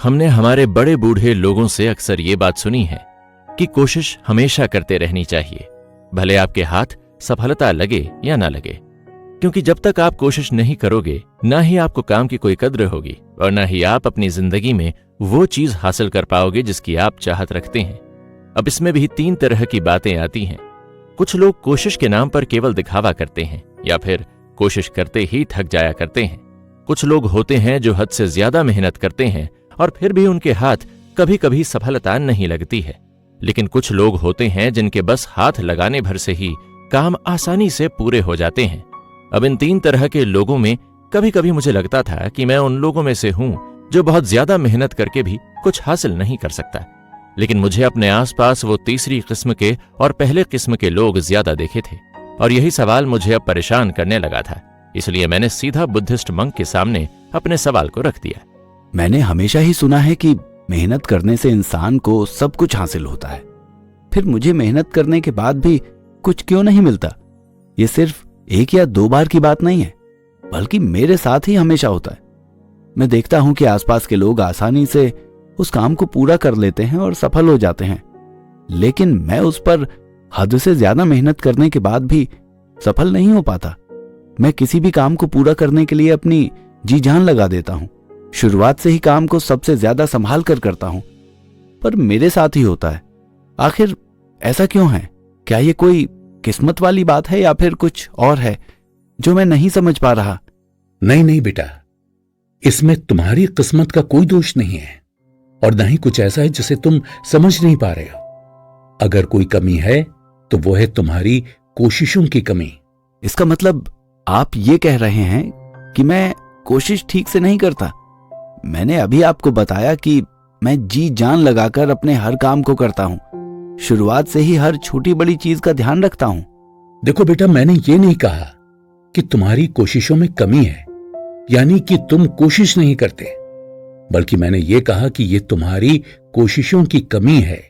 हमने हमारे बड़े बूढ़े लोगों से अक्सर ये बात सुनी है कि कोशिश हमेशा करते रहनी चाहिए, भले आपके हाथ सफलता लगे या ना लगे। क्योंकि जब तक आप कोशिश नहीं करोगे, ना ही आपको काम की कोई कद्र होगी और ना ही आप अपनी जिंदगी में वो चीज हासिल कर पाओगे जिसकी आप चाहत रखते हैं। अब इसमें भी 3 तरह की बातें आती हैं। कुछ लोग कोशिश के नाम पर केवल दिखावा करते हैं या फिर कोशिश करते ही थक जाया करते हैं। कुछ लोग होते हैं जो हद से ज्यादा मेहनत करते हैं और फिर भी उनके हाथ कभी कभी सफलता नहीं लगती है। लेकिन कुछ लोग होते हैं जिनके बस हाथ लगाने भर से ही काम आसानी से पूरे हो जाते हैं। अब इन 3 तरह के लोगों में कभी कभी मुझे लगता था कि मैं उन लोगों में से हूं जो बहुत ज्यादा मेहनत करके भी कुछ हासिल नहीं कर सकता। लेकिन मुझे अपने आसपास वो तीसरी किस्म के और पहले किस्म के लोग ज्यादा देखे थे और यही सवाल मुझे अब परेशान करने लगा था। इसलिए मैंने सीधा बुद्धिस्ट मंक के सामने अपने सवाल को रख दिया। मैंने हमेशा ही सुना है कि मेहनत करने से इंसान को सब कुछ हासिल होता है, फिर मुझे मेहनत करने के बाद भी कुछ क्यों नहीं मिलता? ये सिर्फ 1 या 2 बार की बात नहीं है, बल्कि मेरे साथ ही हमेशा होता है। मैं देखता हूं कि आसपास के लोग आसानी से उस काम को पूरा कर लेते हैं और सफल हो जाते हैं, लेकिन मैं उस पर हद से ज्यादा मेहनत करने के बाद भी सफल नहीं हो पाता। मैं किसी भी काम को पूरा करने के लिए अपनी जी जान लगा देता हूं, शुरुआत से ही काम को सबसे ज्यादा संभाल कर करता हूं, पर मेरे साथ ही होता है। आखिर ऐसा क्यों है? क्या ये कोई किस्मत वाली बात है या फिर कुछ और है जो मैं नहीं समझ पा रहा? नहीं नहीं बेटा, इसमें तुम्हारी किस्मत का कोई दोष नहीं है और न ही कुछ ऐसा है जिसे तुम समझ नहीं पा रहे हो। अगर कोई कमी है तो वो है तुम्हारी कोशिशों की कमी। इसका मतलब आप ये कह रहे हैं कि मैं कोशिश ठीक से नहीं करता? मैंने अभी आपको बताया कि मैं जी जान लगाकर अपने हर काम को करता हूं, शुरुआत से ही हर छोटी बड़ी चीज का ध्यान रखता हूं। देखो बेटा, मैंने ये नहीं कहा कि तुम्हारी कोशिशों में कमी है, यानी कि तुम कोशिश नहीं करते, बल्कि मैंने ये कहा कि ये तुम्हारी कोशिशों की कमी है,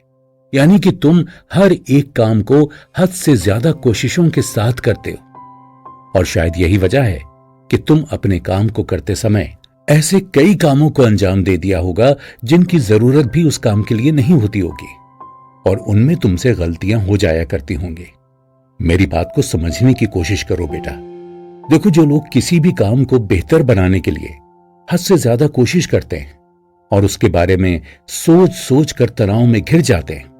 यानी कि तुम हर एक काम को हद से ज्यादा कोशिशों के साथ करते हो। और शायद यही वजह है कि तुम अपने काम को करते समय ऐसे कई कामों को अंजाम दे दिया होगा जिनकी जरूरत भी उस काम के लिए नहीं होती होगी और उनमें तुमसे गलतियां हो जाया करती होंगी। मेरी बात को समझने की कोशिश करो बेटा। देखो, जो लोग किसी भी काम को बेहतर बनाने के लिए हद से ज्यादा कोशिश करते हैं और उसके बारे में सोच सोच कर तनाव में घिर जाते हैं,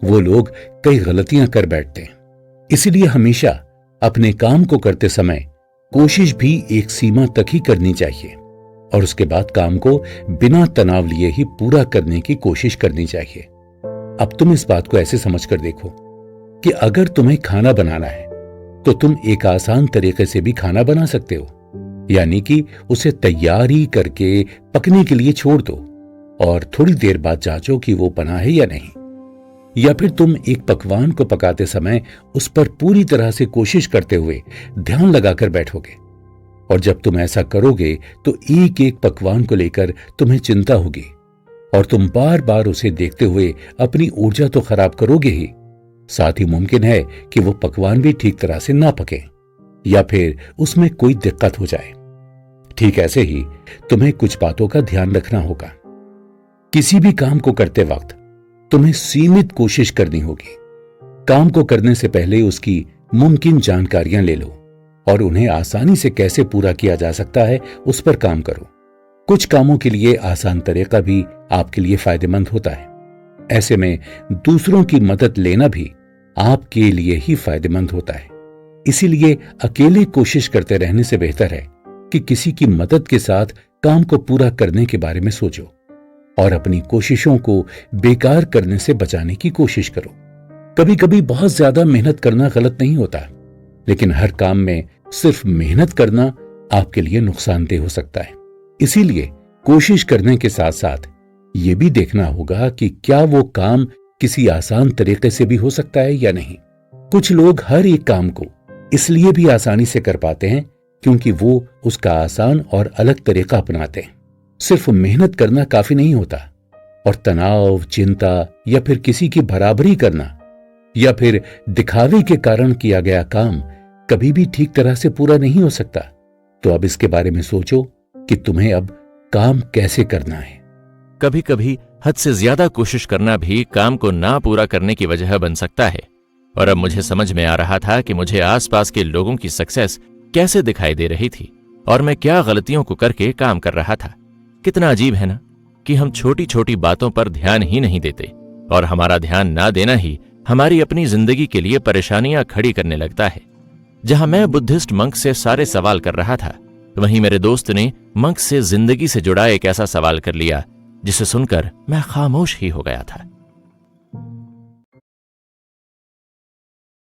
वो लोग कई गलतियां कर बैठते हैं। इसीलिए हमेशा अपने काम को करते समय कोशिश भी एक सीमा तक ही करनी चाहिए और उसके बाद काम को बिना तनाव लिए ही पूरा करने की कोशिश करनी चाहिए। अब तुम इस बात को ऐसे समझकर देखो कि अगर तुम्हें खाना बनाना है तो तुम एक आसान तरीके से भी खाना बना सकते हो, यानी कि उसे तैयारी करके पकने के लिए छोड़ दो और थोड़ी देर बाद जांचो कि वो बना है या नहीं। या फिर तुम एक पकवान को पकाते समय उस पर पूरी तरह से कोशिश करते हुए ध्यान लगाकर बैठोगे और जब तुम ऐसा करोगे तो एक एक पकवान को लेकर तुम्हें चिंता होगी और तुम बार बार उसे देखते हुए अपनी ऊर्जा तो खराब करोगे ही, साथ ही मुमकिन है कि वो पकवान भी ठीक तरह से ना पके या फिर उसमें कोई दिक्कत हो जाए। ठीक ऐसे ही तुम्हें कुछ बातों का ध्यान रखना होगा। किसी भी काम को करते वक्त तुम्हें सीमित कोशिश करनी होगी। काम को करने से पहले उसकी मुमकिन जानकारियां ले लो और उन्हें आसानी से कैसे पूरा किया जा सकता है उस पर काम करो। कुछ कामों के लिए आसान तरीका भी आपके लिए फायदेमंद होता है। ऐसे में दूसरों की मदद लेना भी आपके लिए ही फायदेमंद होता है। इसीलिए अकेले कोशिश करते रहने से बेहतर है कि किसी की मदद के साथ काम को पूरा करने के बारे में सोचो और अपनी कोशिशों को बेकार करने से बचाने की कोशिश करो। कभी कभी बहुत ज्यादा मेहनत करना गलत नहीं होता, लेकिन हर काम में सिर्फ मेहनत करना आपके लिए नुकसानदेह हो सकता है। इसीलिए कोशिश करने के साथ साथ ये भी देखना होगा कि क्या वो काम किसी आसान तरीके से भी हो सकता है या नहीं। कुछ लोग हर एक काम को इसलिए भी आसानी से कर पाते हैं क्योंकि वो उसका आसान और अलग तरीका अपनाते हैं। सिर्फ मेहनत करना काफी नहीं होता और तनाव, चिंता या फिर किसी की बराबरी करना या फिर दिखावे के कारण किया गया काम कभी भी ठीक तरह से पूरा नहीं हो सकता। तो अब इसके बारे में सोचो कि तुम्हें अब काम कैसे करना है। कभी कभी हद से ज्यादा कोशिश करना भी काम को ना पूरा करने की वजह बन सकता है। और अब मुझे समझ में आ रहा था कि मुझे आसपास के लोगों की सक्सेस कैसे दिखाई दे रही थी और मैं क्या गलतियों को करके काम कर रहा था। कितना अजीब है ना कि हम छोटी छोटी बातों पर ध्यान ही नहीं देते और हमारा ध्यान ना देना ही हमारी अपनी जिंदगी के लिए परेशानियां खड़ी करने लगता है। जहां मैं बुद्धिस्ट मंक से सारे सवाल कर रहा था, वहीं मेरे दोस्त ने मंक से जिंदगी से जुड़ा एक ऐसा सवाल कर लिया जिसे सुनकर मैं खामोश ही हो गया था।